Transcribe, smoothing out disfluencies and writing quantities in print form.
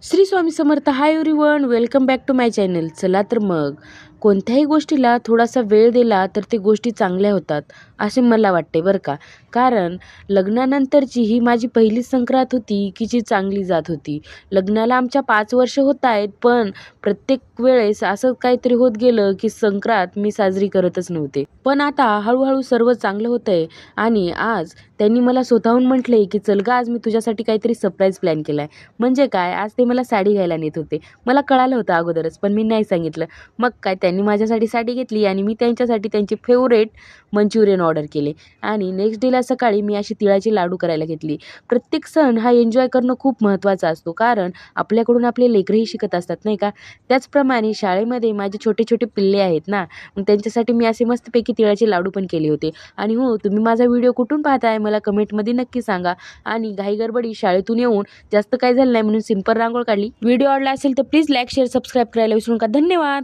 Shri Swami Samarth. Hi everyone, welcome back to my channel. चला तर मग कोणत्याही गोष्टीला थोडासा वेळ दिला तर ते गोष्टी चांगल्या होतात असे मला वाटते बरं का. कारण लग्नानंतरची ही माझी पहिली संक्रांत होती की जी चांगली जात होती. लग्नाला आमच्या 5 वर्ष होत आहेत, पण प्रत्येक वेळेस असं काहीतरी होत गेलं की संक्रांत मी साजरी करतच नव्हते. पण आता हळूहळू सर्व चांगलं होतंय आणि आज त्यांनी मला स्वतःहून म्हटले की चल ग, आज मी तुझ्यासाठी काहीतरी सरप्राईज प्लॅन केलाय. म्हणजे काय, आज ते मला साडी घ्यायला नेत होते. मला कळालं होतं अगोदरच, पण मी नाही सांगितलं. मग काय, त्यांनी माझ्यासाठी साडी घेतली आणि मी त्यांच्यासाठी त्यांचे फेवरेट मंचुरियन ऑर्डर केले. आणि नेक्स्ट डेला सकाळी मी अशी तिळाची लाडू करायला घेतली. प्रत्येक सण हा एन्जॉय करणं खूप महत्त्वाचा असतो, कारण आपल्याकडून आपले लेकरंही शिकत असतात नाही का. त्याचप्रमाणे शाळेमध्ये माझे छोटे छोटे पिल्ले आहेत ना, मग त्यांच्यासाठी मी असे मस्तपैकी तिळाचे लाडू पण केले होते. आणि हो, तुम्ही माझा व्हिडिओ कुठून पाहताय मला कमेंटमध्ये नक्की सांगा. आणि घाईगडबडी शाळेतून येऊन जास्त काही झालं नाही म्हणून सिंपल रांगोळ काढली. व्हिडिओ आवडला असेल तर प्लीज लाईक शेअर सबस्क्राईब करायला विसरू नका. धन्यवाद.